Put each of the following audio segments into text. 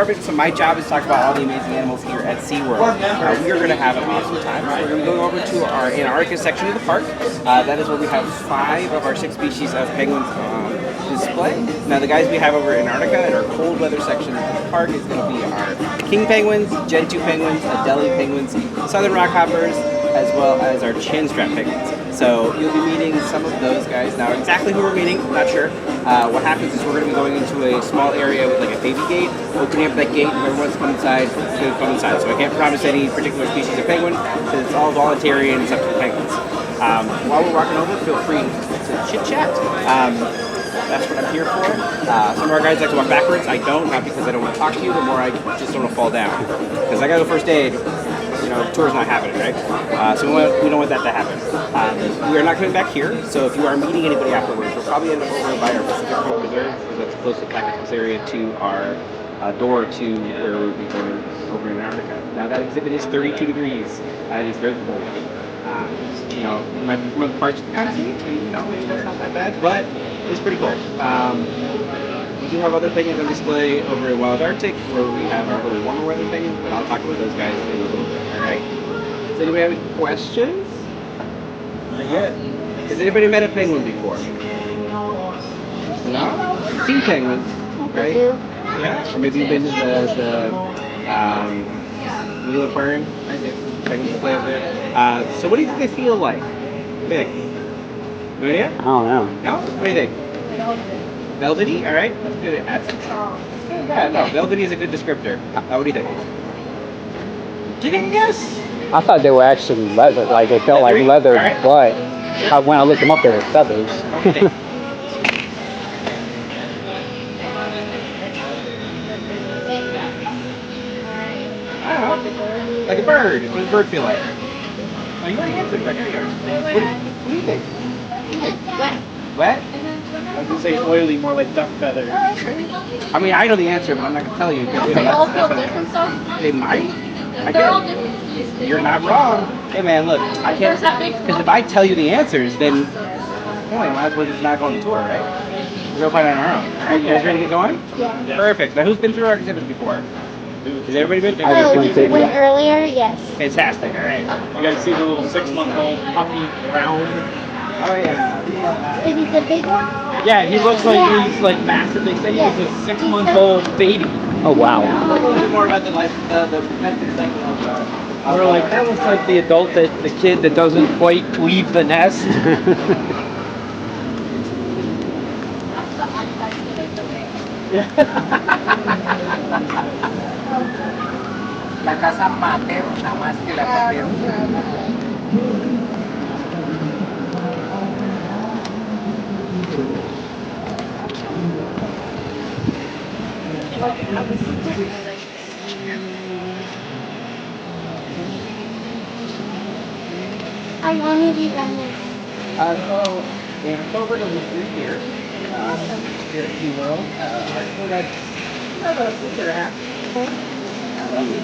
department, so my job is to talk about all the amazing animals here at SeaWorld. We are going to have an awesome time. So we're going to go over to our Antarctica section of the park. That is where we have 5 of our 6 species of penguins on display. Now the guys we have over in Antarctica in our cold weather section of the park is going to be our king penguins, Gen 2 penguins, Adelie penguins, southern rockhoppers, as well as our chin strap penguins. So you'll be meeting some of those guys. Now exactly who we're meeting, not sure. What happens is we're going to be going into a small area with like a baby gate, opening up that gate, and everyone wants to come inside, is going to come inside. So I can't promise any particular species of penguin, because it's all voluntary and it's up to the penguins. While we're walking over, feel free to chit chat. That's what I'm here for. Some of our guys like to walk backwards. I don't, not because I don't want to talk to you, but more I just don't want to fall down. Because I got to go first aid. You know, the tour's not happening, right? So we don't want that to happen. We are not coming back here, so if you are meeting anybody afterwards, we'll probably end up over by our Pacific Coast Reserve, because that's close to the Pacific area to our door to where we'll be going over in Antarctica. Now that exhibit is 32 degrees. It is very cold. You know, my parts kind of heat, you know, that's not that bad, but it's pretty cold. We do have other penguins on display over at Wild Arctic, where we have our little warmer weather penguins, but I'll talk about those guys in a little bit. Alright? Does anybody have any questions? Good. Has anybody met a penguin before? No? Seen penguins? Okay. Yeah. Or maybe you've been to the Wheel Aquarium? I did. Penguins play up there. So what do you think they feel like? Big. No idea? I don't know. No? What do you think? Velvety? Alright. That's good. Yeah, no. Velvety is a good descriptor. What do you think? Give me a guess. I thought they were actually leather, like they felt like leather, right. but when I looked them up, they were feathers. Okay. I don't know. Like a bird. What does a bird feel like? Oh, you already answered that. What do you think? Wet. Wet? I was going to say oily, more like duck feather. I mean, I know the answer, but I'm not going to tell you. They all feel different stuff? They might. They're all different. You're not wrong. Hey man, look, I can't, because if I tell you the answers, then might as well just not go on the tour, right? We'll go find it on our own. Alright, you guys ready to get going? Yeah. Perfect. Now who's been through our exhibit before? Has everybody been? Went earlier, yes. Fantastic, alright. You guys see the little 6-month-old puppy round? Oh yeah. Is he the big one? Yeah, he looks like he's like massive. They say he's a 6-month-old baby. Oh wow. A little bit more about the life, the method cycle of We're like, that looks like the adult, the kid that doesn't quite leave the nest. La casa mater, nada más que la pater. How long have you done this? So, in October, it'll be 3 years. Here at SeaWorld. So that's about a week and a half.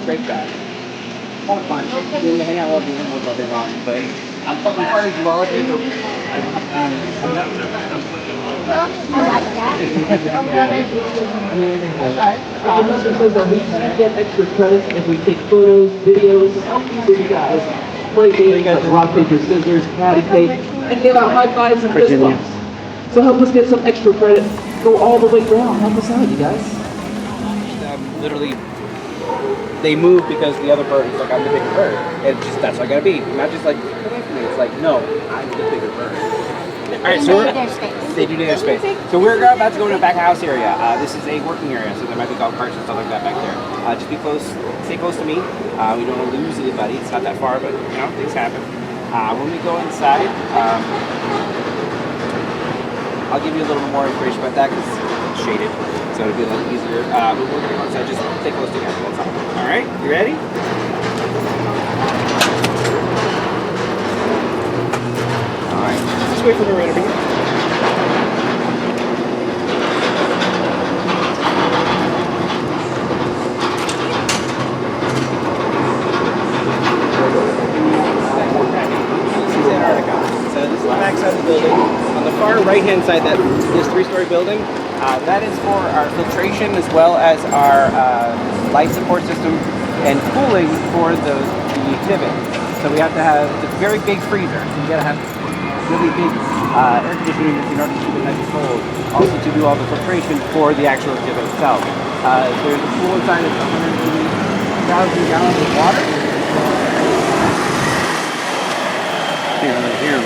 Great guy. A lot of fun. Getting to hang out with the animals all day long. But I'm fucking part of zoology. Well, I like that. Also says that we get extra credit if we take photos, videos, for you guys, play games like rock, paper, scissors, patty cake, and give out high fives and fist bumps. So help us get some extra credit. Go all the way down. Help us out, you guys. Literally, they move because the other bird is like, I'm the bigger bird. And just, that's what I gotta be. Not just like, come after me. It's like, no, I'm the bigger bird. Alright, so they do need their space. So we're about to go to the back of house area. This is a working area, so there might be golf carts and stuff like that back there. Just be close, stay close to me. We don't want to lose anybody. It's not that far, but you know, things happen. When we go inside, I'll give you a little bit more information about that because it's shaded, so it'll be a little easier. But we're going to go inside, just stay close together. That's all. Alright, you ready? Alright, just wait for the right over here. This is Antarctica. So this is the back side of the building. On the far right hand side, this 3-story building, That is for our filtration as well as our life support system and cooling for the exhibit. So we have to have it's a very big freezer. So you gotta have really big air conditioning in order to keep it nice and cold. Also to do all the filtration for the actual exhibit itself. There's a pool inside of 180,000 gallons of water. Here.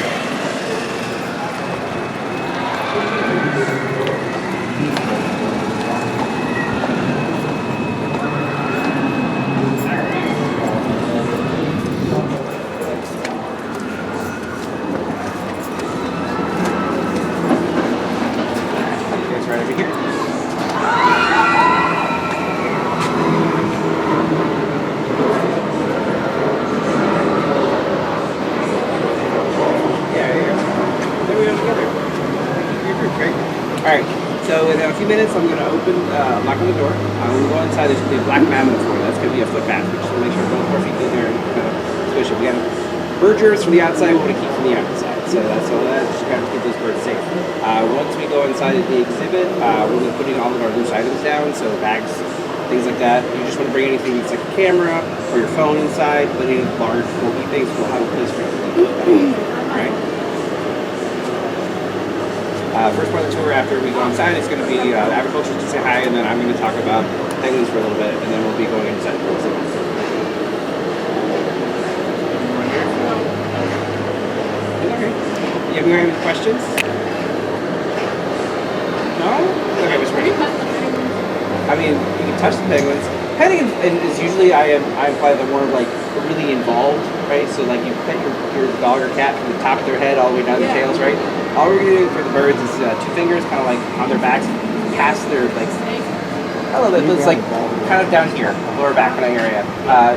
Alright, so in a few minutes I'm going to knock on the door. When we go inside, there's going to be a black mat on the floor. That's going to be a foot bath. We just want to make sure don't 4 feet in there and kind of squish it. We got birds from the outside, we want to keep from the outside. So that's all that, just kind of keep those birds safe. Once we go inside of the exhibit, we'll be putting all of our loose items down, so bags, things like that. You just want to bring anything that's like a camera or your phone inside, but any large bulky things, we'll have a place for you. Alright? First part of the tour after we go inside is going to be agriculture to say hi, and then I'm going to talk about penguins for a little bit, and then we'll be going inside the exhibit. Okay. You have any questions? No? Okay, Miss Ready? I mean, you can touch the penguins. Petting is usually I imply the more like really involved, right? So like you pet your dog or cat from the top of their head all the way down the tails, right? All we're gonna do for the birds is 2 fingers, kind of like on their backs, past their legs. A little bit, but it's like kind of down here, lower back kind of area,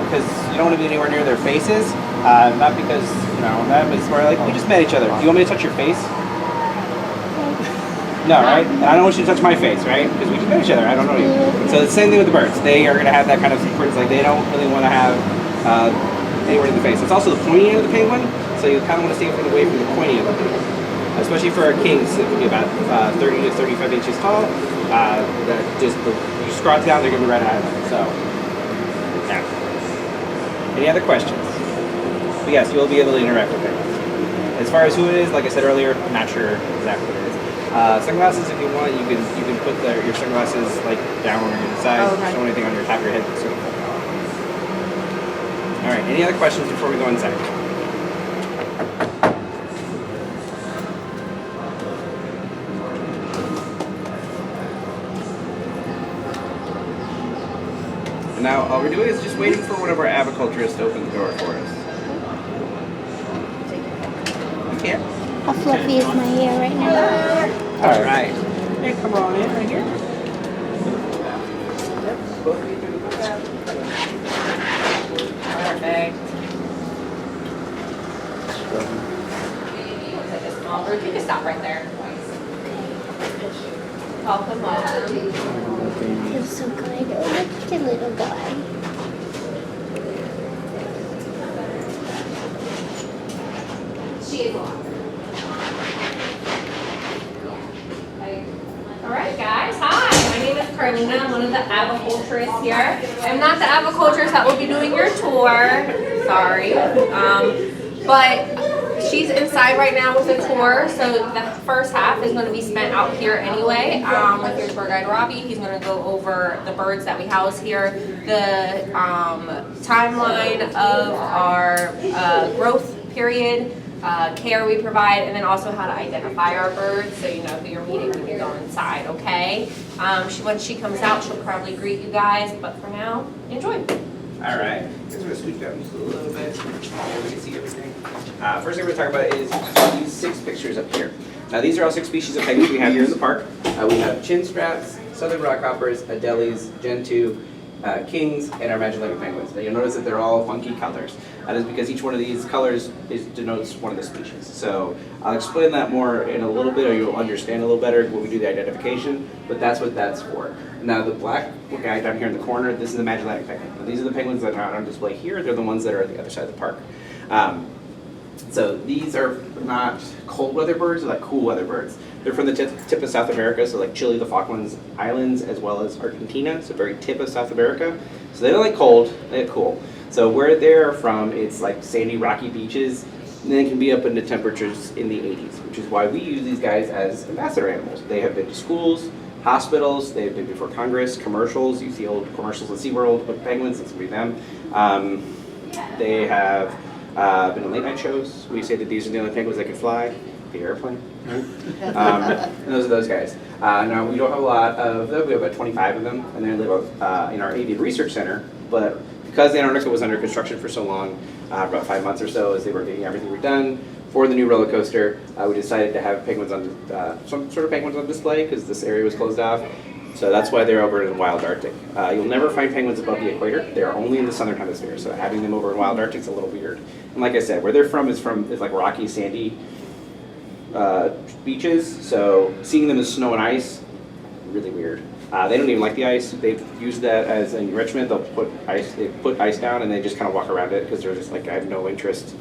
because you don't want to be anywhere near their faces. Not because that, but it's more like we just met each other. Do you want me to touch your face? No, right? And I don't want you to touch my face, right? Because we just met each other. I don't know you. So the same thing with the birds. They are going to have that kind of sequence. Like they don't really want to have anywhere in the face. It's also the pointy end of the penguin, so you kind of want to stay away from the pointy end of the penguin. Especially for our kings, it can be about 30 to 35 inches tall. You scrot down, they're going to be right at it. So, yeah. Any other questions? But yes, you will be able to interact with it. As far as who it is, like I said earlier, I'm not sure exactly what it is. Sunglasses, if you want, you can put your sunglasses like down on your side. Oh, okay. Show anything on your top of your head. All right. Any other questions before we go inside? Now, all we're doing is just waiting for one of our aviculturists to open the door for us. You can. How fluffy is my hair right now? All right. Hey, come on in right here. Yep, both of you do the bath. Perfect. You can stop right there. Welcome on. Feels so good. Oh, look at your little guy. She is on. Alright guys, hi, my name is Carlina, I'm one of the aviculturists here. I'm not the aviculturist that will be doing your tour, sorry, but she's inside right now with a tour, so the first half is going to be spent out here anyway with your tour guide Robbie. He's going to go over the birds that we house here, the timeline of our growth period, care we provide, and then also how to identify our birds so you know who you're meeting when you go inside, okay? Once she comes out, she'll probably greet you guys, but for now, enjoy. All right. Just going to scoot down just a little bit so we can see everything. First thing we're going to talk about is these 6 pictures up here. Now these are all 6 species of penguins we have here in the park. We have chin straps, southern rockhoppers, Adelies, Gentoo, kings, and our Magellanic penguins. Now you'll notice that they're all funky colors. That is because each one of these colors denotes one of the species. So I'll explain that more in a little bit, or you'll understand a little better when we do the identification, but that's what that's for. Now the black guy down here in the corner, this is the Magellanic penguin. Now, these are the penguins that are on display here. They're the ones that are at the other side of the park. So these are not cold weather birds, they're like cool weather birds. They're from the tip of South America, so like Chile, the Falklands Islands, as well as Argentina, so very tip of South America. So they don't like cold, they like cool. So where they're from, it's like sandy, rocky beaches, and then it can be up into temperatures in the 80s, which is why we use these guys as ambassador animals. They have been to schools, hospitals, they've been before Congress, commercials. You see old commercials at SeaWorld with penguins, that's gonna be them. They have been on late night shows. We say that these are the only penguins that can fly, the airplane. And those are those guys. Now we don't have a lot of them, we have about 25 of them, and they live in our avian research center, but because Antarctica was under construction for so long, about 5 months or so, as they were getting everything redone for the new roller coaster, we decided to have penguins on, some sort of penguins on display, because this area was closed off. So that's why they're over in the wild Arctic. You'll never find penguins above the equator. They're only in the southern hemisphere, so having them over in wild Arctic is a little weird. And like I said, where they're from is like rocky, sandy beaches, so seeing them as snow and ice, really weird. They don't even like the ice. They've used that as an enrichment. They put ice down and they just kind of walk around it because they're just like, I have no interest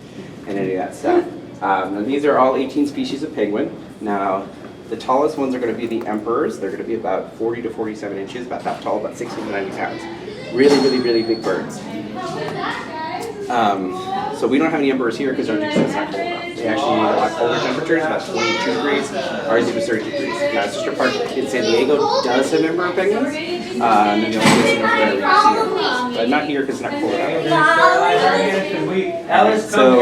in any of that stuff. Now these are all 18 species of penguin. Now, the tallest ones are going to be the emperors. They're going to be about 40 to 47 inches, about that tall, about 60 to 90 pounds. Really, really, really big birds. So we don't have any emperors here because Arctic is not cold enough. They actually need a lot colder temperatures, about 22 degrees. Ours is 30 degrees. Now, Sister Park in San Diego does have emperor penguins. And then the only place over there where you see them. But not here because it's not cold enough. So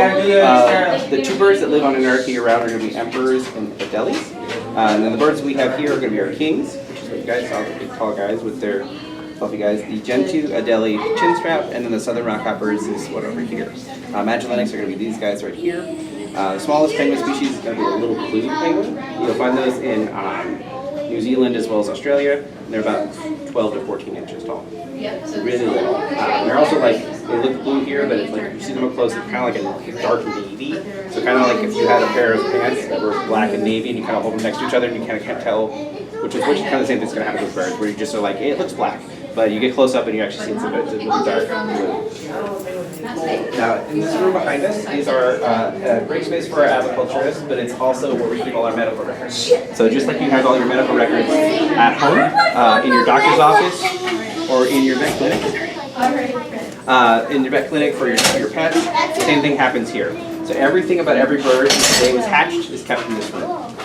the two birds that live on Antarctica year-round are going to be emperors and adeles. And then the birds we have here are going to be our kings, which is what you guys saw, the big tall guys with their fluffy guys. The Gentoo, Adelie, chin strap, and then the southern rockhoppers is what over here. Magellanics are going to be these guys right here. The smallest penguin species is going to be a little blue penguin. You'll find those in New Zealand as well as Australia. And they're about 12 to 14 inches tall. Really little. They're also like, they look blue here, but it's like, you see them up close, it's kind of like a dark navy. So kind of like if you had a pair of pants that were black and navy and you kind of hold them next to each other and you kind of can't tell which is kind of the same thing's going to happen with birds, where you just are like, hey, it looks black. But you get close up and you actually see it's a really dark blue. Now, in this room behind us, these are a great space for our aviculturists, but it's also where we keep all our medical records. So just like you have all your medical records at home, in your doctor's office, or in your vet clinic, for your pets, the same thing happens here. So everything about every bird that today was hatched is kept in this room.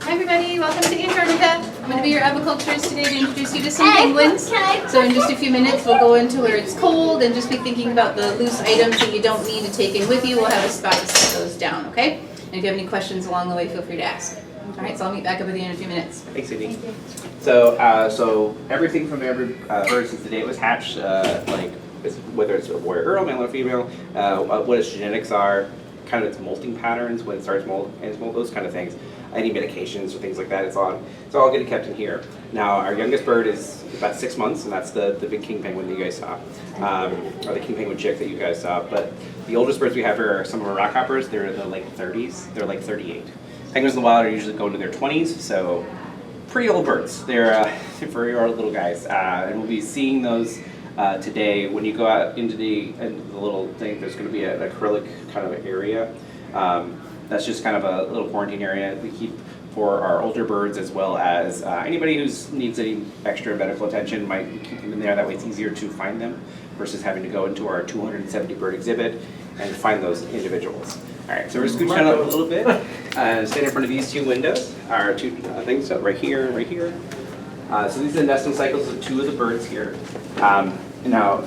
Hi everybody, welcome to Antarctica. I'm going to be your aviculturist today to introduce you to some penguins. So in just a few minutes we'll go into where it's cold and just be thinking about the loose items that you don't need to take in with you. We'll have a spot to set those down, okay? And if you have any questions along the way, feel free to ask. Alright, so I'll meet back up with you in a few minutes. Thanks, Sydney. So everything from every bird since the day it was hatched, like whether it's a boy or girl, male or female, what its genetics are, kind of its molting patterns, when it starts molt, those kind of things. Any medications or things like that, it's all getting kept in here. Now, our youngest bird is about 6 months, and that's the big king penguin that you guys saw, or the king penguin chick that you guys saw. But the oldest birds we have here are some of our rockhoppers. They're in the late 30s. They're like 38. Penguins in the wild are usually going to their 20s, so pretty old birds. They're very old little guys, and we'll be seeing those today. When you go out into the little thing, there's going to be an acrylic kind of area. That's just kind of a little quarantine area we keep for our older birds, as well as anybody who needs any extra medical attention might keep them in there. That way it's easier to find them versus having to go into our 270 bird exhibit and find those individuals. All right, so we're scooching out a little bit and stand in front of these two windows, our two things, so right here and right here. So these are the nesting cycles of two of the birds here. Now,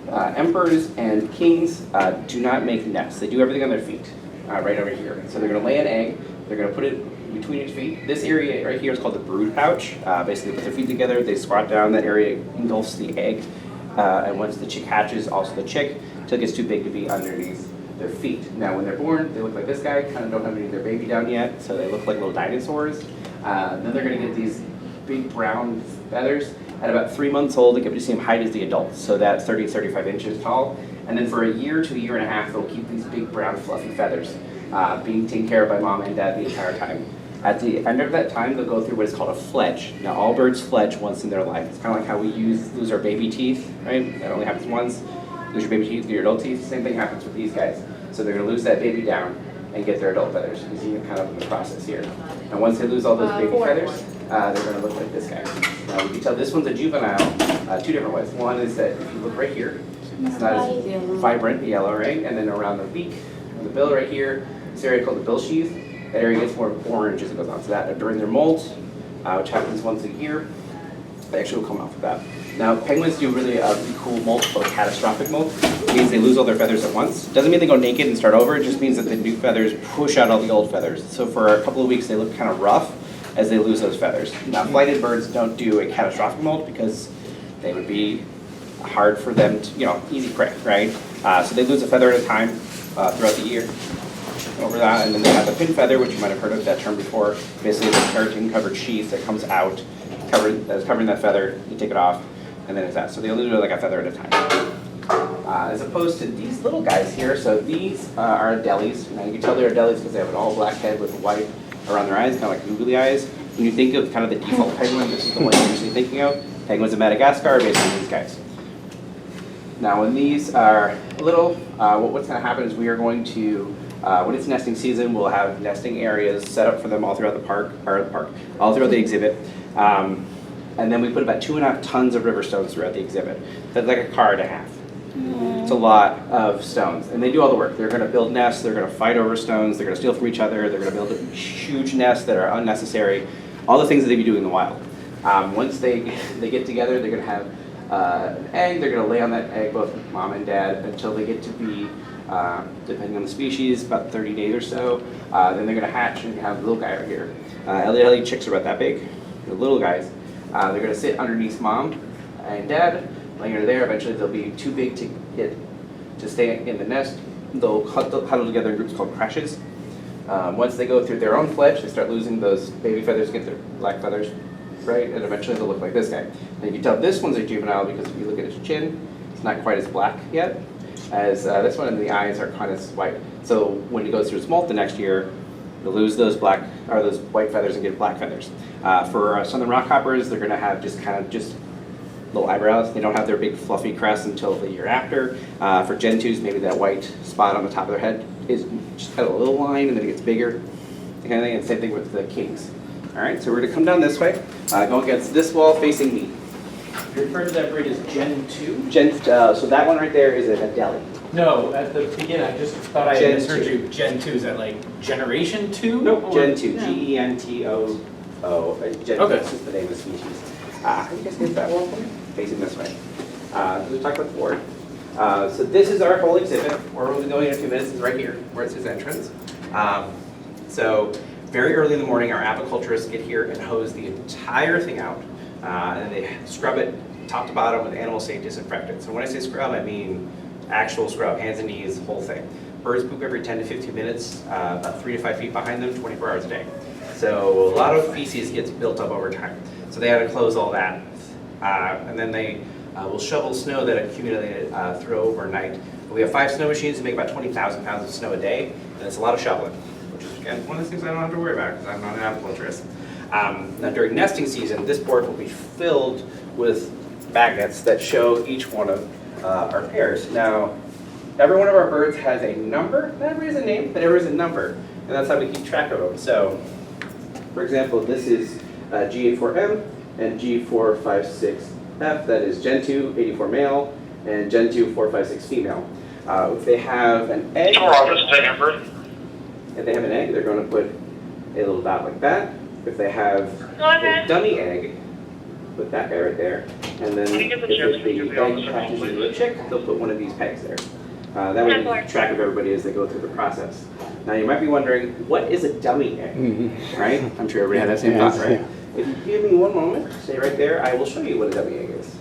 emperors and kings do not make nests. They do everything on their feet, right over here. So they're going to lay an egg. They're going to put it between its feet. This area right here is called the brood pouch. Basically, put their feet together. They squat down. That area engulfs the egg. And once the chick hatches, also the chick, until it gets too big to be underneath their feet. Now, when they're born, they look like this guy. Kind of don't have any of their baby down yet, so they look like little dinosaurs. Then they're going to get these big brown feathers. At about 3 months old, they get the same height as the adults, so that's 30 to 35 inches tall. And then for a year to a year and a half, they'll keep these big brown fluffy feathers, being taken care of by mom and dad the entire time. At the end of that time, they'll go through what is called a fledge. Now, all birds fledge once in their life. It's kind of like how we lose our baby teeth, right? That only happens once. Lose your baby teeth, your adult teeth. Same thing happens with these guys. So they're going to lose that baby down and get their adult feathers. You see it kind of in the process here. And once they lose all those baby feathers, they're going to look like this guy. Now, you can tell this one's a juvenile two different ways. One is that if you look right here, it's not as vibrant yellow, right? And then around the beak, and the bill right here, this area called the bill sheath. That area gets more orange as it goes on. So that during their molt, which happens once a year, they actually will come off of that. Now, penguins do really cool molt called catastrophic molt. It means they lose all their feathers at once. Doesn't mean they go naked and start over. It just means that the new feathers push out all the old feathers. So for a couple of weeks, they look kind of rough as they lose those feathers. Now, flighted birds don't do a catastrophic molt because they would be hard for them to, easy prey, right? So they lose a feather at a time throughout the year. Over that, and then they have the pin feather, which you might have heard of that term before. Basically, the keratin-covered sheath that comes out, that's covering that feather. You take it off, and then it's that. So they only do like a feather at a time. As opposed to these little guys here. So these are delis. Now you can tell they're delis because they have an all black head with white around their eyes, kind of like googly eyes. When you think of kind of the default penguin, this is the one you're usually thinking of. Penguins of Madagascar are basically these guys. Now, when these are little, what's going to happen is we are going to when it's nesting season, we'll have nesting areas set up for them all throughout all throughout the exhibit. And then we put about 2.5 tons of river stones throughout the exhibit. That's like a car and a half. It's a lot of stones. And they do all the work. They're going to build nests, they're going to fight over stones, they're going to steal from each other, they're going to build huge nests that are unnecessary, all the things that they do in the wild. Once they get together, they're going to have an egg, they're going to lay on that egg, both mom and dad, until they get to be depending on the species, about 30 days or so. Then they're going to hatch and have a little guy right here. Ellie chicks are about that big. The little guys. They're going to sit underneath mom and dad, laying under there. Eventually they'll be too big to stay in the nest. They'll huddle together in groups called crashes. Once they go through their own fledge, they start losing those baby feathers, get their black feathers, right? And eventually they'll look like this guy. And you can tell this one's a juvenile because if you look at its chin, it's not quite as black yet as this one, and the eyes are kind of white. So when it goes through its molt the next year, they'll lose those those white feathers and get black feathers. For southern rockhoppers, they're going to have just little eyebrows. They don't have their big fluffy crest until the year after. For Gen 2s, maybe that white spot on the top of their head is just got a little line, and then it gets bigger. Kind of thing. And same thing with the kings. All right, so we're going to come down this way, go against this wall facing me. You refer to that breed as Gen 2? So that one right there is a deli. No, at the beginning, I just thought I had misheard you. Gen 2, is that like Generation 2? Nope, Gen 2, Gentoo. Gen Okay. This is the name of the species. How do you guys get that wall for me? Facing this way. We talked about the board. So this is our whole exhibit. Where we'll be going in a few minutes is right here, where it says entrance. So very early in the morning, our apiculturists get here and hose the entire thing out. And they scrub it top to bottom with animal safe disinfectant. So when I say scrub, I mean actual scrub, hands and knees, whole thing. Birds poop every 10 to 15 minutes, about 3 to 5 feet behind them, 24 hours a day. So a lot of feces gets built up over time. So they had to close all that. And then they will shovel snow that accumulated through overnight. We have 5 snow machines that make about 20,000 pounds of snow a day, and it's a lot of shoveling, which is, again, one of the things I don't have to worry about because I'm not an apiculturist. Now during nesting season, this board will be filled with magnets that show each one of our pairs. Now, every one of our birds has a number. Not everybody has a name, but everybody has a number, and that's how we keep track of them. So, for example, this is G84M and G456F. That is Gen 2, 84 male, and Gen 2, 456 female. If they have an egg, if they have an egg, they're going to put a little dot like that. If they have a dummy egg, put that guy right there. And then if the egg hatches into a chick, they'll put one of these pegs there. That way you keep track of everybody as they go through the process. Now you might be wondering, what is a dummy egg? Right? I'm sure everybody had that same thought, right? If you give me one moment, stay right there, I will show you what a dummy egg is.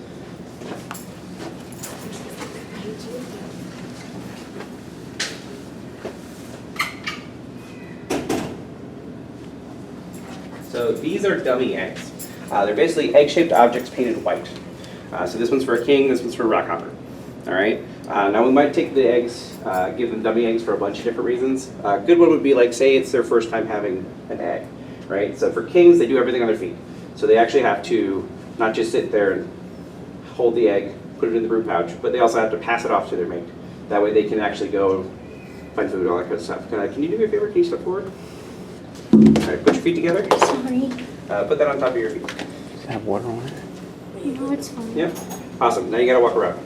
So these are dummy eggs. They're basically egg-shaped objects painted white. So this one's for a king, this one's for a rockhopper. All right. Now we might take the eggs, give them dummy eggs for a bunch of different reasons. A good one would be like, say it's their first time having an egg. right? So for kings, they do everything on their feet. So they actually have to not just sit there and hold the egg, put it in the brood pouch, but they also have to pass it off to their mate. That way they can actually go find food, all that kind of stuff. Can you do me a favor? Can you step forward? All right, put your feet together. Sorry. Put that on top of your feet. Does it have water on it? No, it's fine. Yeah. Awesome. Now you gotta walk around.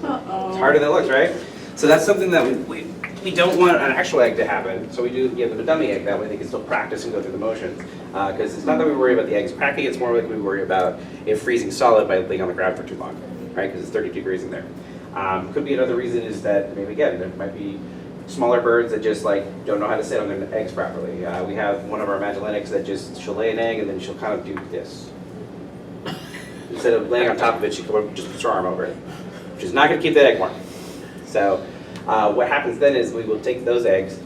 It's harder than it looks, right? So that's something that we don't want an actual egg to happen. So we do give them a dummy egg. That way they can still practice and go through the motions. Because it's not that we worry about the eggs cracking. It's more like we worry about it freezing solid by being on the ground for too long, right? Because it's 30 degrees in there. Could be another reason is that maybe again there might be smaller birds that just like don't know how to sit on their eggs properly. We have one of our Magellanics that she'll lay an egg and then she'll kind of do this. Instead of laying on top of it, she just puts her arm over it, which is not going to keep that egg warm. So what happens then is we will take those eggs.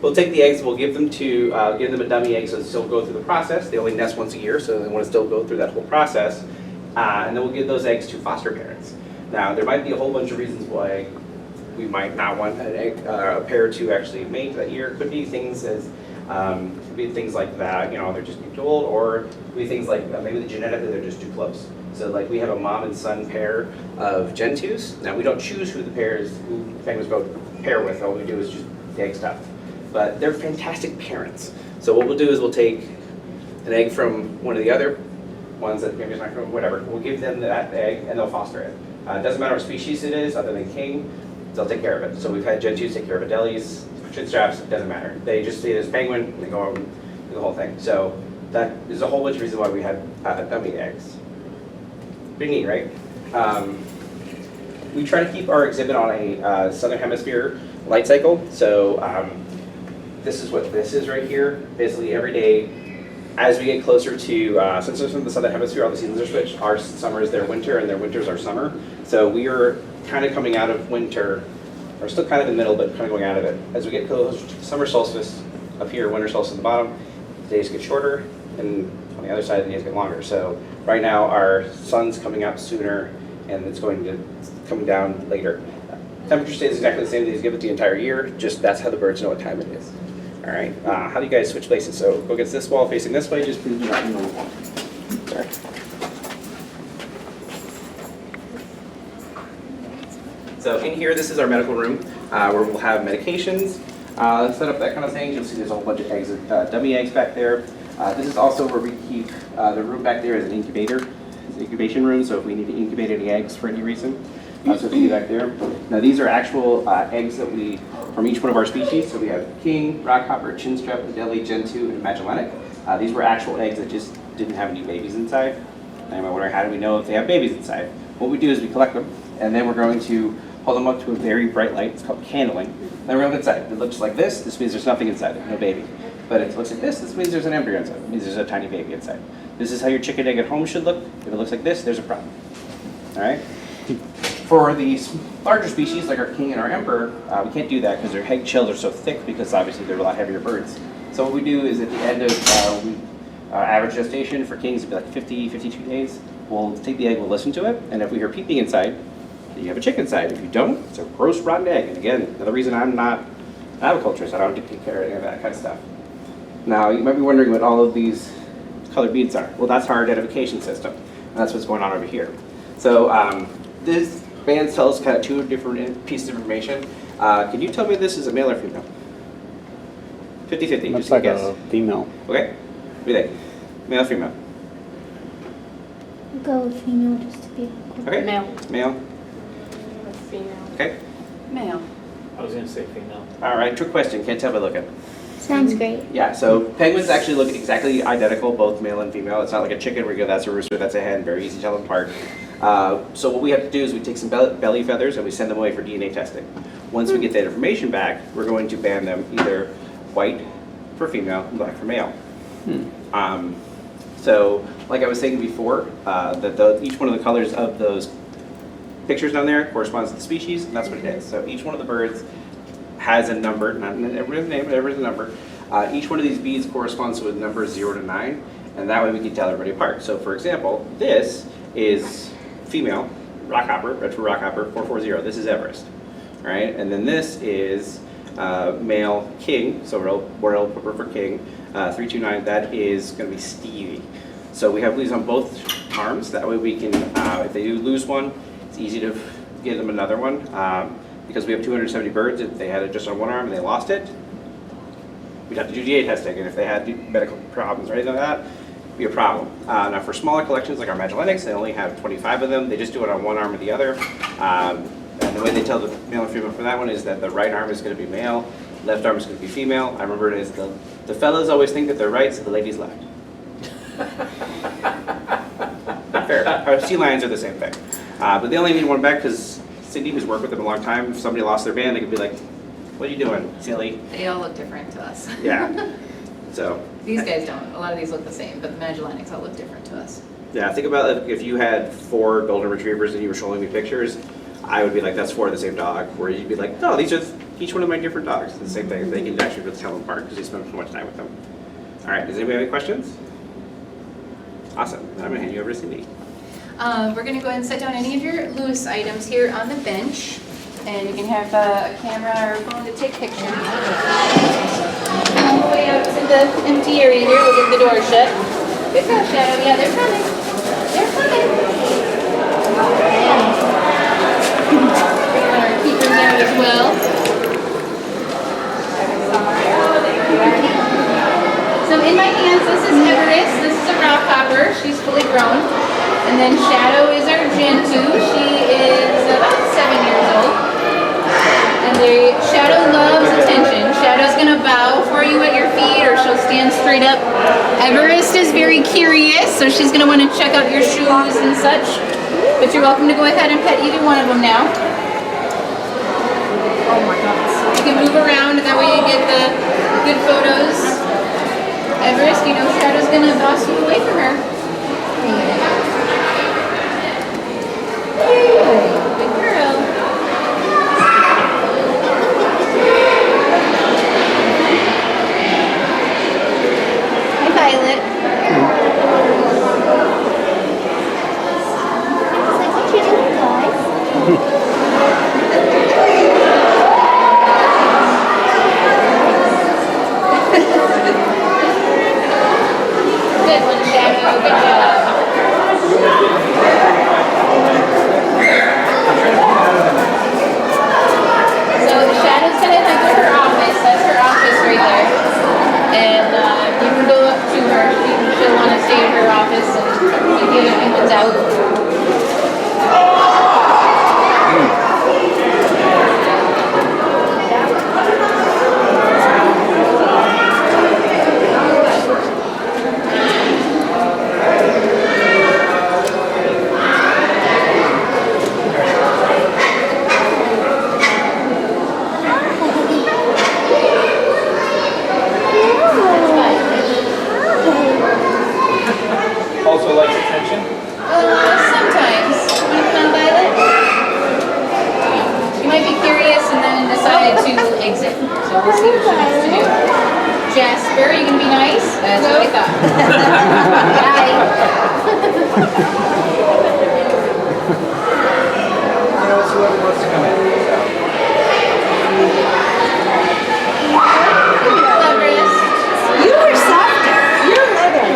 We'll take the eggs. We'll give them a dummy egg, so they'll still go through the process. They only nest once a year, so they want to still go through that whole process. And then we'll give those eggs to foster parents. Now there might be a whole bunch of reasons why we might not want a pair to actually mate that year. Could be things like that, they're just too old, or could be things like maybe genetically they're just too close. So like we have a mom and son pair of Gen 2s. Now we don't choose who penguins go pair with. All we do is just the egg stuff. But they're fantastic parents. So what we'll do is we'll take an egg from one of the other ones that maybe it's not from whatever. We'll give them that egg and they'll foster it. It doesn't matter what species it is, other than king. They'll take care of it. So we've had Gen 2s take care of Adelies, chin straps, it doesn't matter. They just see it as penguin, and they go over and do the whole thing. So that is a whole bunch of reasons why we had dummy eggs. Pretty neat, right? We try to keep our exhibit on a Southern Hemisphere light cycle. So this is what this is right here. Basically every day, as we get closer to, since it's in the Southern Hemisphere, all the seasons are switched. Our summer is their winter, and their winter is our summer. So we are kind of coming out of winter, or still kind of in the middle, but kind of going out of it. As we get closer to summer solstice up here, winter solstice at the bottom, the days get shorter, and on the other side, the days get longer. So right now, our sun's coming out sooner, and it's coming down later. Temperature stays exactly the same. They just give it the entire year. Just that's how the birds know what time it is. All right. How do you guys switch places? So go against this wall, facing this way. Just please do not move the wall. Sorry. So in here, this is our medical room where we'll have medications, set up that kind of thing. You'll see there's a whole bunch of dummy eggs back there. This is also where we keep the room back there is an incubator. It's an incubation room, so if we need to incubate any eggs for any reason, so we do back there. Now these are actual eggs that from each one of our species. So we have king, rockhopper, chinstrap, Adelie, Gen 2, and Magellanic. These were actual eggs that just didn't have any babies inside. And I'm wondering, how do we know if they have babies inside? What we do is we collect them, and then we're going to hold them up to a very bright light. It's called candling. Then we're going to look inside. If it looks like this means there's nothing inside it, no baby. But if it looks like this means there's an embryo inside. It means there's a tiny baby inside. This is how your chicken egg at home should look. If it looks like this, there's a problem. All right? For these larger species, like our king and our emperor, we can't do that because their egg shells are so thick, because obviously they're a lot heavier birds. So what we do is at the end of average gestation for kings, it'd be like 50, 52 days. We'll take the egg, we'll listen to it, and if we hear peeping inside, then you have a chicken inside. If you don't, it's a gross, rotten egg. And again, another reason I'm not an aviculturist, I don't take care of any of that kind of stuff. Now, you might be wondering what all of these colored beads are. Well, that's our identification system, and that's what's going on over here. So this band tells kind of two different pieces of information. Can you tell me this is a male or female? 50-50, Looks just like a guess. a female. Okay, what do you think? Male or female? I'll go with female just to be cool. Okay. Male. Male? Female. Okay. Male. I was gonna say female. All right, trick question, can't tell by looking. Sounds great. Yeah, so penguins actually look exactly identical, both male and female. It's not like a chicken where you go, that's a rooster, that's a hen, very easy to tell them apart. So what we have to do is we take some belly feathers and we send them away for DNA testing. Once we get that information back, we're going to band them either white for female and black for male. So like I was saying before, each one of the colors of those pictures down there corresponds to the species, and that's what it is. So each one of the birds has a number, not everybody's name, but everybody's a number. Each one of these beads corresponds to a number 0 to 9, and that way we can tell everybody apart. So for example, this is female rockhopper, red for rockhopper, 440. This is Everest, all right? And then this is male king, so we'll put for king, 329, that is going to be Stevie. So we have leads on both arms, that way we can, if they do lose one, it's easy to give them another one. Because we have 270 birds, if they had it just on one arm and they lost it, we'd have to do DNA testing, and if they had medical problems or anything like that, it'd be a problem. Now for smaller collections like our Magellanics, they only have 25 of them, they just do it on one arm or the other. And the way they tell the male and female for that one is that the right arm is going to be male, left arm is going to be female. I remember it as the fellas always think that they're right, so the ladies left. Fair. Our sea lions are the same thing. But they only need one back because Cindy, who's worked with them a long time, if somebody lost their band, they could be like, what are you doing, silly? They all look different to us. Yeah. So. These guys don't. A lot of these look the same, but the Magellanics all look different to us. Yeah, think about if you had 4 golden retrievers and you were showing me pictures, I would be like, that's 4 of the same dog. Where you'd be like, no, these are each one of my different dogs. It's the same thing. They can actually really tell them apart because you spend so much time with them. All right, does anybody have any questions? Awesome. Then I'm going to hand you over to Cindy. We're going to go ahead and set down any of your loose items here on the bench. And you can have a camera or a phone to take pictures. All the way out to the empty area here. We'll get the door shut. Good job, Shadow. Yeah, they're coming. They're coming. Bring our keepers out as well. So in my hands, this is Everest. This is a rock hopper. She's fully grown. And then Shadow is our Gen 2. She is about 7 years old. And Shadow loves attention. Shadow's gonna bow for you at your feet, or she'll stand straight up. Everest is very curious, so she's gonna want to check out your shoes and such. But you're welcome to go ahead and pet either one of them now. Oh my goodness. You can move around, and that way you get the good photos. Everest, you know Shadow's gonna boss you away from her. Good girl. Hi, Violet. It's like, what you doing, guys? Good one, Shadow. Good job. So Shadow's gonna head to her office. That's her office right there. And you can go up to her. She'll want to stay in her office and give you opinions out. Also likes attention. Sometimes. Want to come, Violet? She might be curious and then decide to exit. So we'll see what she wants to do. Jasper, are you going to be nice? That's what I thought. Bye. You know, it's whoever wants to come in. Everest. You were softer. You're living.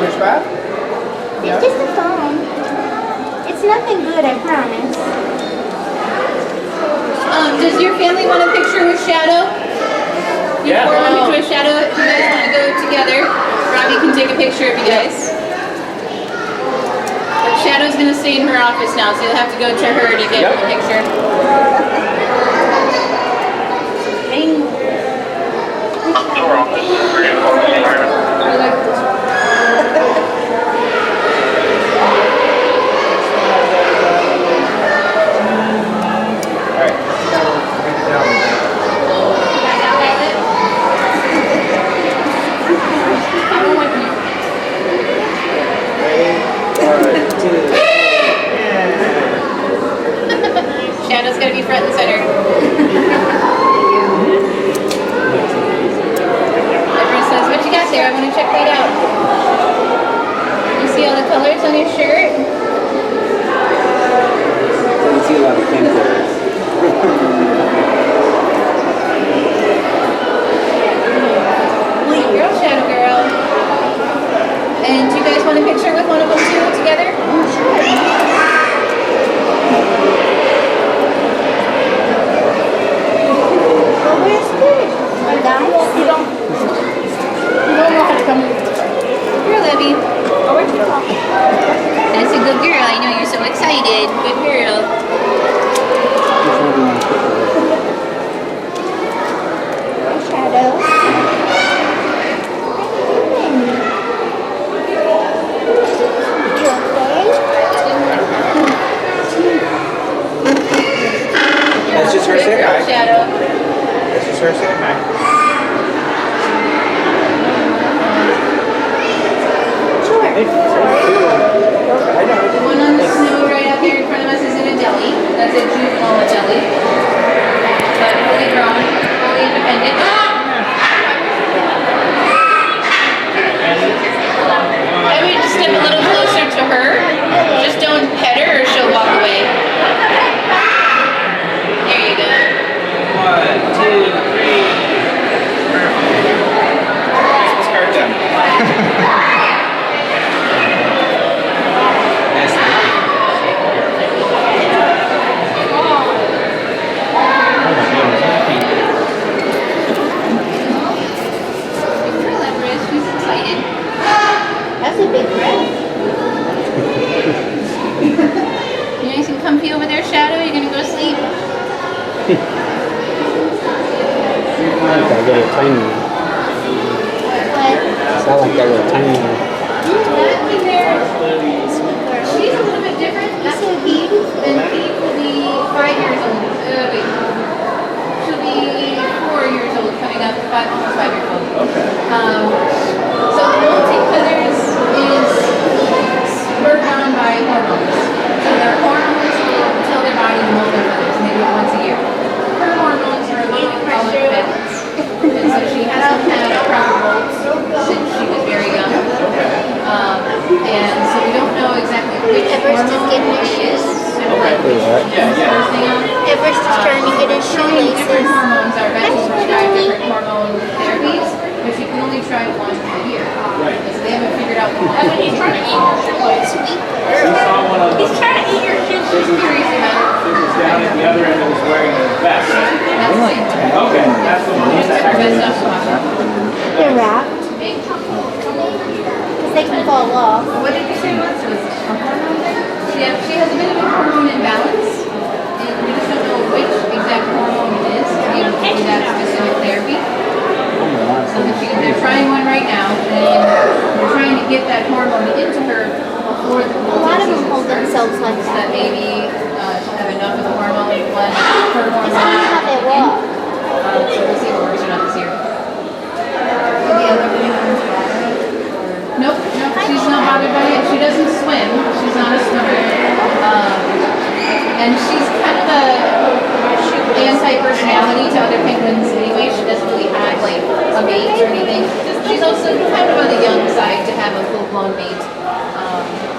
Which bath? It's just a phone. It's nothing good, I promise. Does your family want a picture with Shadow? Yeah. Or want a picture with Shadow? If you guys want to go together, Robbie can take a picture of you guys. But Shadow's going to stay in her office now, so you'll have to go to her to get a picture. Shadow's got to be front and center. Everyone says, what you got there? I want to check that out. You see all the colors on your shirt? sir, say hi. Shadow. Yes, sir, say hi. Sure. The one on the snow right up here in front of us is in a deli. That's a juvenile deli. But fully grown, fully independent. I would just step a little closer to her. Just don't pet her or she'll walk away. There you go. 1, 2, 3. Christmas card done. Yes, thank you. Girl, Everest, she's excited. That's a big breath. You nice and comfy over there, Shadow? You're gonna go to sleep? Like that little tiny one. What? Sound like that little tiny one. Back in there. She's a little bit different. That's what Pete. And Pete will be 5 years old. Wait. She'll be 4 years old, coming up, almost 5 years old. Okay. So the molting feathers is spurred on by hormones. So their hormones will tell their body to molt their feathers, and they do it once a year. Her hormones are a little bit off balance. And so she hasn't had a proper molt since she was very young. And so we don't know exactly which Everest is hormone getting her it shoes. is. And like which birthing on. Everest is trying to get his Showing different shoelaces. hormones are meant to prescribe different hormone therapies, but you can only try one a year. Right. Because they haven't figured out the hormone. He's trying to eat your shoelace. You saw one of He's them. trying to eat your shoelace. Crazy, man. It was down at the other end and was wearing a vest. That's the same. Okay, that's the one. That's our best stuff. They're wrapped. Because they can fall off. What did you say once? Was a hormone thing? She has a bit of a hormone imbalance, and we just don't know which exact hormone it is to be able to do that specific therapy. So they're trying one right now, and we're trying to get that hormone into her before the A lot of them hold themselves like so that. that maybe she'll have enough of the hormone when her hormone. It's not how they walk. So we'll see if it works or not this year. The other Nope, she's not bothered by it. She doesn't swim. She's not a swimmer. And she's kind of a anti-personality to other penguins anyway. She doesn't really have like a mate or anything. She's also kind of on the young side to have a full-blown mate.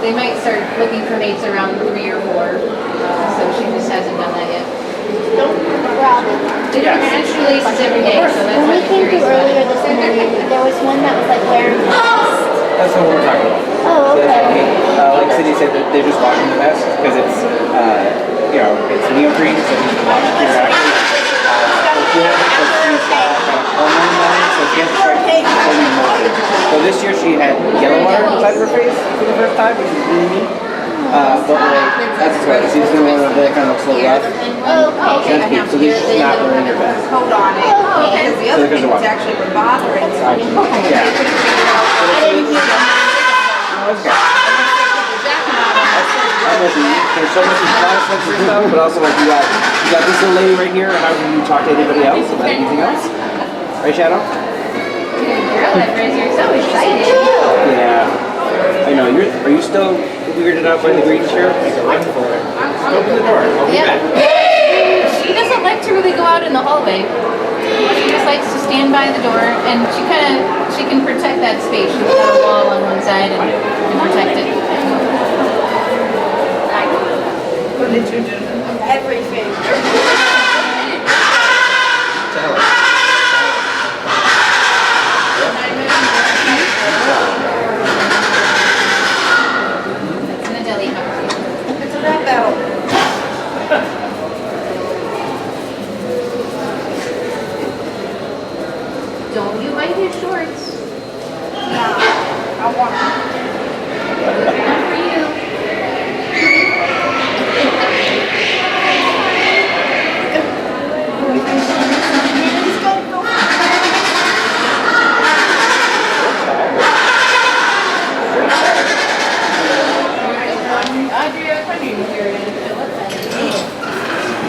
They might start looking for mates around 3 or 4. So she just hasn't done that yet. Robin. They don't hatch releases every day, so that's When why we they're came through curious about earlier it. this morning, there was one that was like wearing masks. That's what we're talking about. Oh, So that's okay. like Cindy said, that they're just washing the vest because it's, it's neoprene, so it's washing your actually good, but she's got hormone imbalance, so she has to try to keep fully molted. So this year she had yellow water inside of her face for the first time, which is really neat. But like, that's what she's doing one of the kind of slow rough. Oh, okay. That's cute. So this is not wearing her vest. Coat on it. Because the other because of things what? actually were bothering them. Actually, yeah. They couldn't figure out. I didn't hear that. Okay. There's so much nonsense and stuff, but also like you got this little lady right here. How do you talk to anybody else about anything else? Right, Shadow? Girl, you're so excited. Yeah. I know. Are you still weirded out by the green shirt? Open the door. I'll be back. She doesn't like to really go out in the hallway. She just likes to stand by the door, and she can protect that space. She's got a wall on one side and protect it. What did you do? Everything. It's in the deli. It's a rap battle. Don't you bite his shorts. I want it. They're not for you. Audrey, I was wondering if you were going to fill it.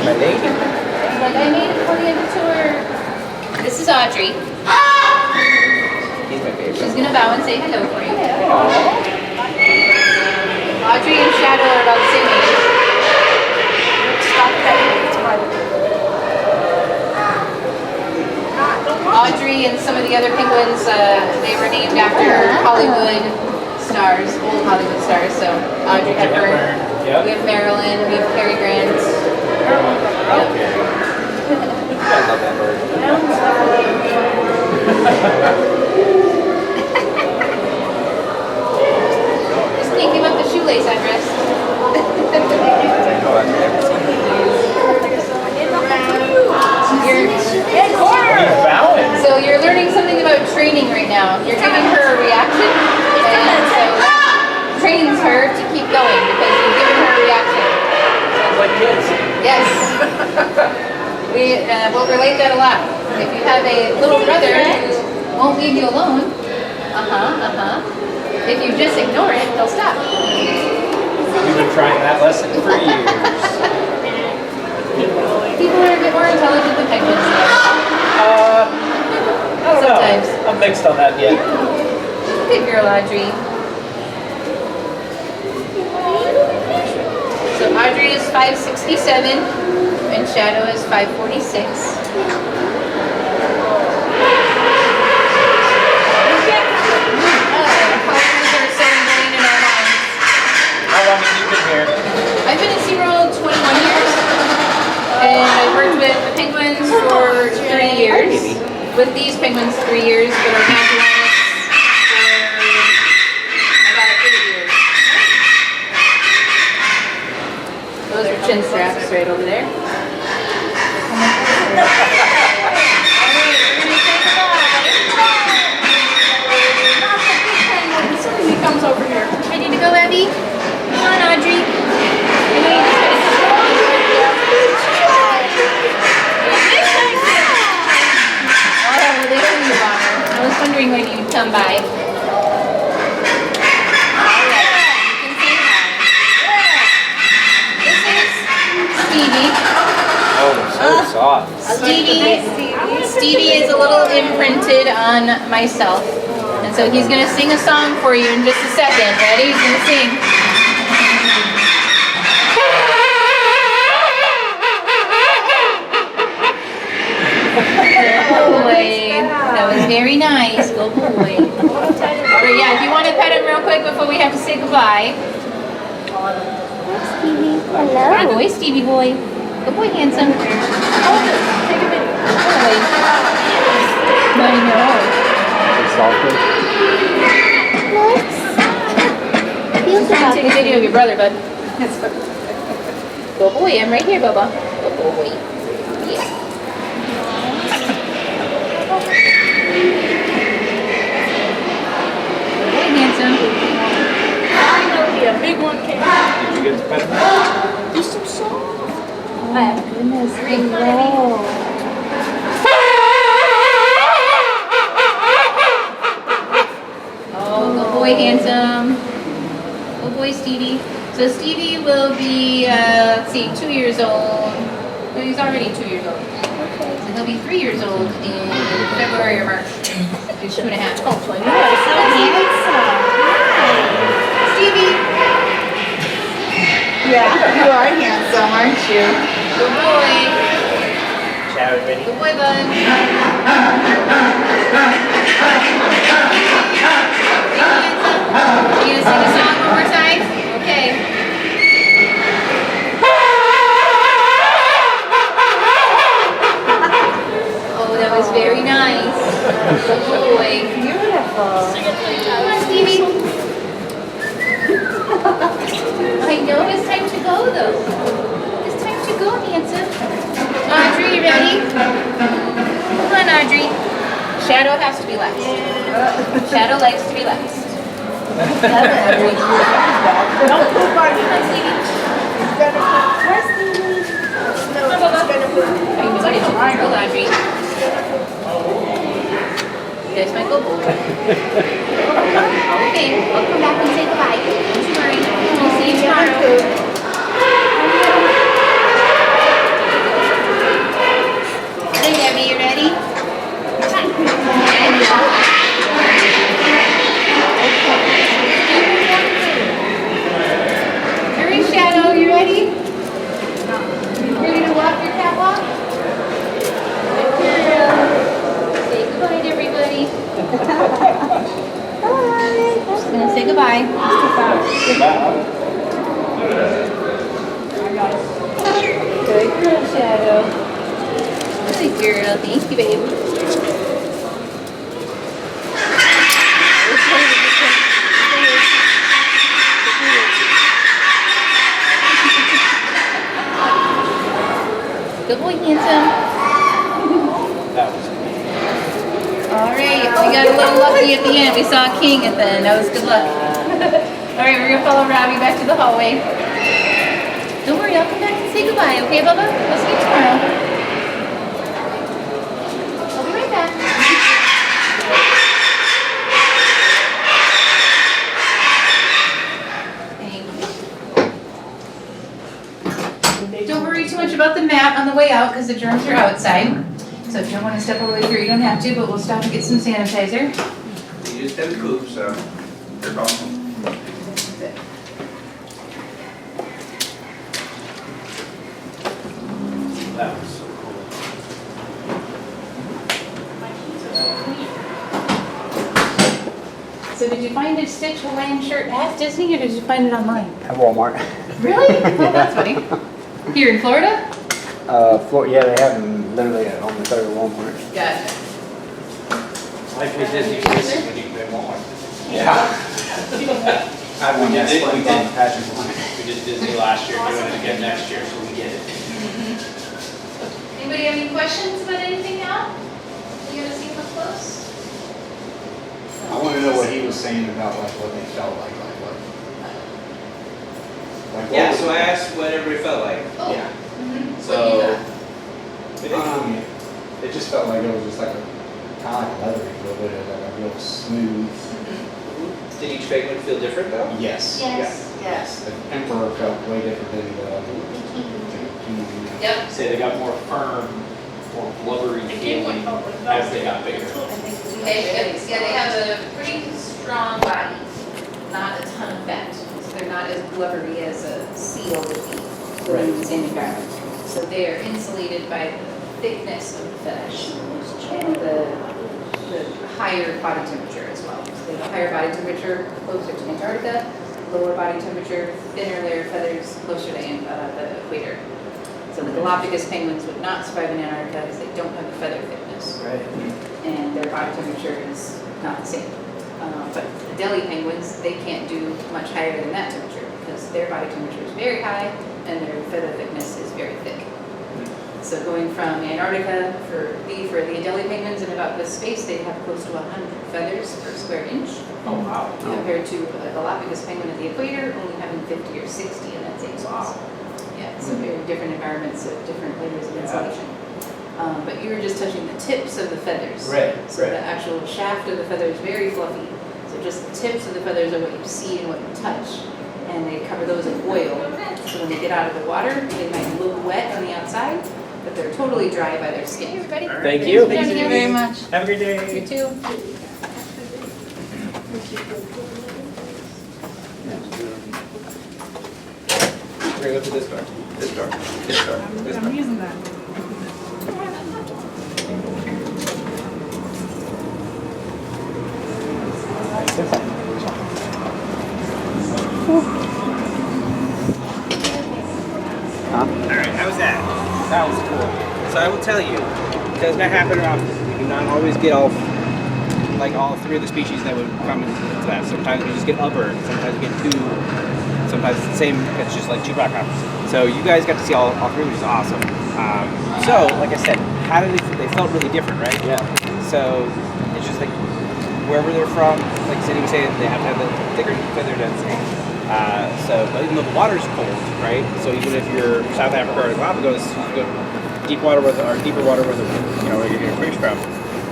My name? Like I made it for the end of the tour. This is Audrey. He's my favorite. She's gonna bow and say hello for you. Audrey and Shadow are about the same age. Stop petting. It's my Audrey and some of the other penguins, they were named after Hollywood stars, old Hollywood stars. So Audrey Hepburn, Yep. we have Marilyn, we have Cary Grant. Yep. I love that bird. Just thinking about the shoelace I dressed. So you're learning something about training right now. You're giving her a reaction, and so that trains her to keep going because you've given her a reaction. Sounds like kids. Yes. We will relate that a lot. If you have a little brother who won't leave you alone, if you just ignore it, he'll stop. We've been trying that lesson for years. People are a bit more intelligent than penguins. I don't Sometimes. know. I'm mixed on that yet. Good girl, Audrey. So Audrey is 5'67", and Shadow is 5'46". How long have you been here? I've been at SeaWorld 21 years, and I've worked with the penguins for 3 years. With these penguins, 3 years, but our Magellanics for about 8 years. Those are chin straps right over there. He comes over here. Ready to go, Abby? Come on, Audrey. I know you just Oh, there you are. I was wondering when you'd come by. This is Stevie. Oh, so soft. Stevie is a little imprinted on myself. And so he's going to sing a song for you in just a second. Ready? He's going to sing. Good boy. That was very nice. Good boy. But yeah, if you want to pet him real quick before we have to say goodbye. Stevie, Good hello. boy, Stevie boy. Good boy, handsome. Hold it. Take a video. I know. Feels Trying about to take a video of your brother, bud. Good boy, I'm right here, Bubba. Good boy. Yeah. Good boy, handsome. Finally, a big one came out. Did you get to pet him? Do some song. Oh, goodness. Hello. Oh, good boy, handsome. Good boy, Stevie. So Stevie will be, let's see, 2 years old. No, he's already 2 years old. So he'll be 3 years old in February or March. He's 2 and a half. Don't play. Stevie. Yeah, you are handsome, aren't you? Good boy. Shower ready? Good boy, bud. You gonna sing a song one more time? Okay. Oh, that was very nice. Good boy. Beautiful. Come on, Stevie. I know it's time to go, though. It's time to go, handsome. Audrey, you ready? Come on, Audrey. Shadow has to be last. Shadow likes to be last. Don't poop on you. It's gonna poop. Where's Stevie? No, it's gonna poop. I'm going to control Audrey. You guys might go bold. Okay, I'll come back and say goodbye. Don't you worry. We'll see you tomorrow. Shadow. Good girl. Thank you, babe. Good boy, handsome. That was All right, we got a little lucky at the end. We saw a king at the end. That was good luck. All right, we're gonna follow Robbie back to the hallway. Don't worry, I'll come back and say goodbye, okay, Bubba? I'll see you tomorrow. I'll be right back. Thank you. Don't worry too much about the mat on the way out because the germs are outside. So if you don't want to step all the way through, you don't have to, but we'll stop and get some sanitizer. You just did the coop, so you're welcome. that was so cool. So did you find a Stitch Hawaiian shirt at Disney or did you find it online? At Walmart. Really? Oh, that's funny. Here in Florida? Yeah, they have them literally at home instead of Walmart. Gotcha. Like we Disney Plus when you play Walmart. Yeah. I won that We split did. on Patrick one. We did Disney last year, doing it again next year, so we get it. Anybody have any questions about anything now? You gonna see up close? I want to know what he was saying about like what they felt like what. Like, Yeah, what so was- I asked what everybody felt like. Oh. Yeah. So, It just felt like it was just like a kind of like leathery, a little bit of like a real smooth. did each penguin feel different though? Yes. Yes. Yes. The emperor felt way different than the king. Yep. Say they got more firm, more blubbery feeling as they got bigger. Okay, yeah, they have a pretty strong body, not a ton of fat. So they're not as blubbery as a seal would be living in the same environment. So they are insulated by the thickness of the flesh and the higher body temperature as well. So they have a higher body temperature closer to Antarctica, lower body temperature, thinner layer of feathers closer to the equator. So the Galapagos penguins would not survive in Antarctica because they don't have the feather thickness. Right. And their body temperature is not the same. But the Delhi penguins, they can't do much higher than that temperature because their body temperature is very high and their feather thickness is very thick. So going from Antarctica for the Delhi penguins in about this space, they have close to 100 feathers per square inch. Oh, wow. Compared to a Galapagos penguin at the equator only having 50 or 60 in that same space. Yeah, so very different environments of different layers of insulation. But you were just touching the tips of the feathers. Right, So the actual shaft of the feather is very fluffy. So just the tips of the feathers are what you see and what you touch. And they cover those in oil. So when they get out of the water, they might look wet on the outside, but they're totally dry by their skin. Hey, everybody. Thank you. Thank you very much. Have a great day. You too. We're gonna go to this door. This door. This door. This door. I'm using that. Alright, how was that? That was cool. So I will tell you, it does not happen often. You do not always get all three of the species that would come into that. Sometimes we just get upper, sometimes we get two, sometimes it's the same, it's just like two rock hoppers. So you guys got to see all three, which is awesome. So, like I said, how did they felt really different, right? Yeah. So it's just like wherever they're from, like Cindy was saying, they have to have the thicker feather density. But even though the water's cold, right? So even if you're South Africa or Galapagos, you go deep water where deeper water where where you're getting fish from,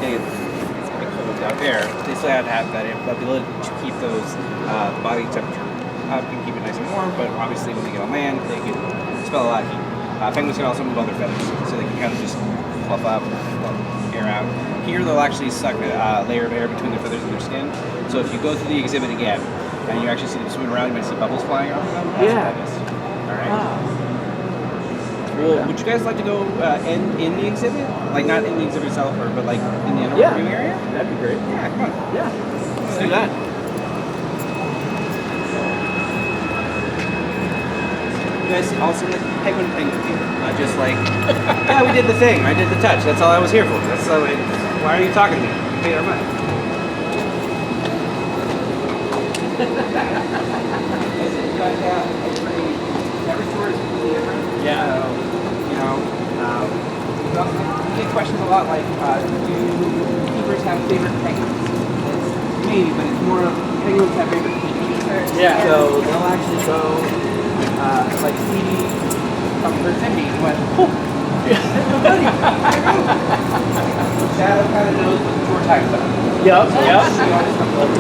and it's cold out there. They still have to have that ability to keep those body temperature up and keep it nice and warm. But obviously, when they get on land, they can expel a lot of heat. Penguins can also move other feathers, so they can kind of just fluff up, air out. Here, they'll actually suck a layer of air between their feathers and their skin. So if you go through the exhibit again, and you actually see them swimming around, you might see bubbles flying off of them. That's what that is. All right. Well, would you guys like to go in the exhibit? Like not in the exhibit itself, but like in the animal viewing area? That'd be great. Yeah, come on. Yeah. Let's do that. you guys all seen the penguin theater. Just like, yeah, we did the thing. I did the touch. That's all I was here for. That's all. Why are you talking to me? We paid our money. Every tour is completely different. Yeah. You know, we get questions a lot like, do keepers have favorite penguins? It's maybe, but it's more of penguins have favorite keepers. Yeah. So they'll actually go, like Stevie from Thru and went, oh, there's my buddy. Shadow kind of knows what the tour time's up. Yep. She always comes over.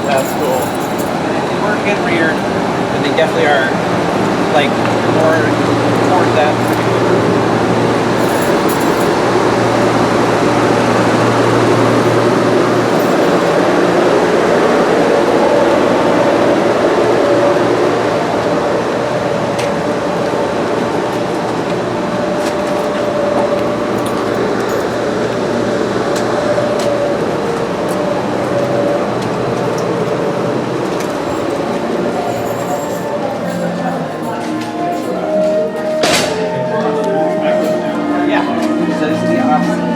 That's cool. They weren't get reared, but they definitely are like more toward that.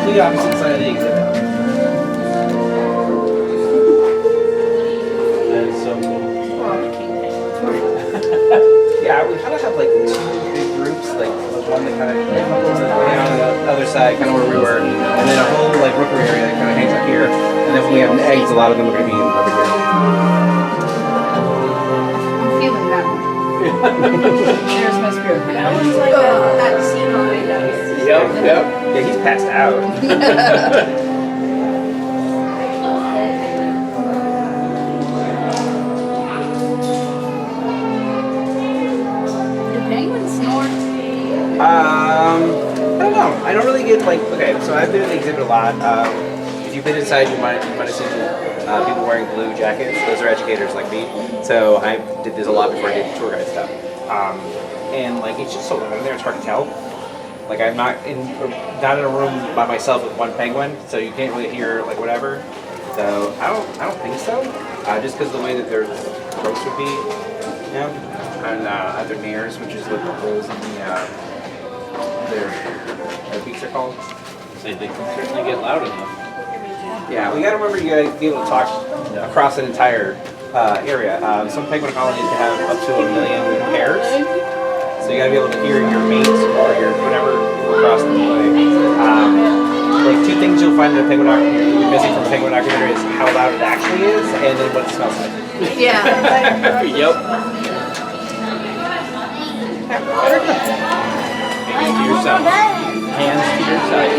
The opposite side of the exhibit. That is so cool. Yeah, we kind of have like two big groups, like one that kind of on the other side, kind of where we were, and then a whole like rookery area that kind of hangs up here. And then when we have eggs, a lot of them are going to be in over here. I'm feeling that one. There's my spirit. That one's like that scene on my nose. Yep. Yeah, he's passed out. Do penguins snort? I don't know. I don't really get like, okay, so I've been in the exhibit a lot. If you've been inside, you might have seen people wearing blue jackets. Those are educators like me. So I did this a lot before I did tour guide stuff. And like, it's just so loud in there, it's hard to tell. Like I'm not in a room by myself with one penguin, so you can't really hear like whatever. So I don't think so. Just because the way that their throats would be, you know, and at their nares, which is what the holes in their beaks are called. So they can certainly get loud enough. Yeah, we got to remember you got to be able to talk across an entire area. Some penguin colonies can have up to 1 million pairs. So you gotta be able to hear your mates or your whatever across the way. Like two things you'll find in a penguin documentary, you're missing from a penguin documentary is how loud it actually is and then what it smells like. Yeah. Yep. Hands to yourself. Hands to your side.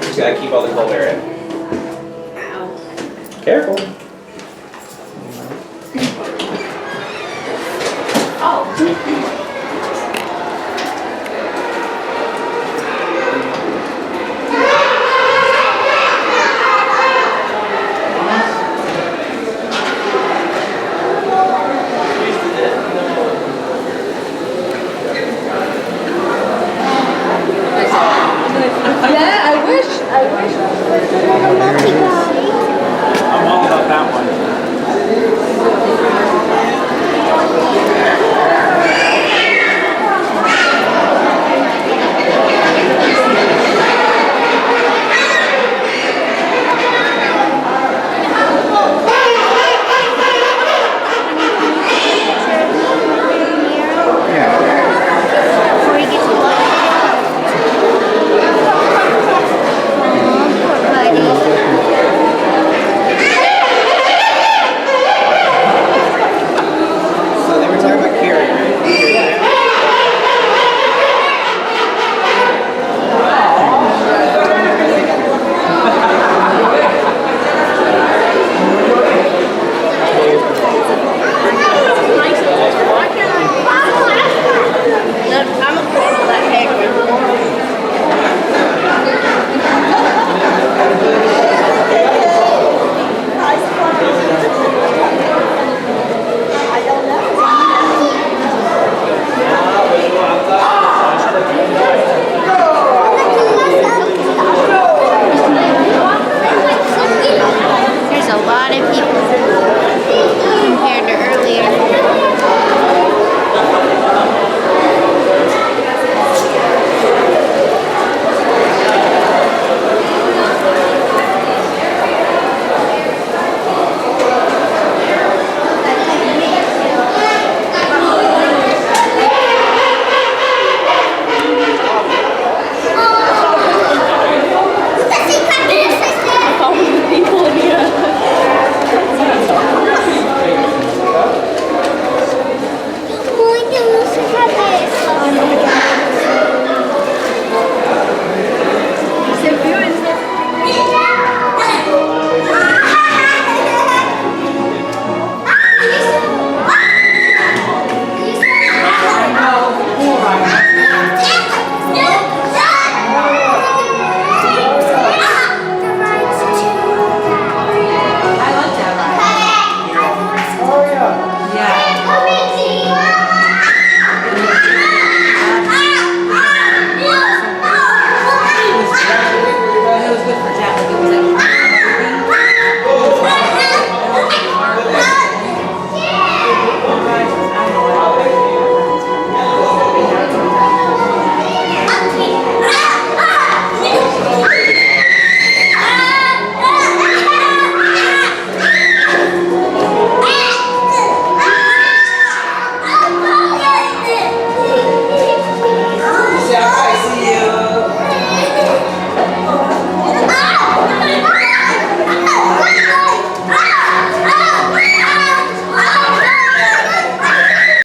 Just gotta keep all the cold air in. Careful.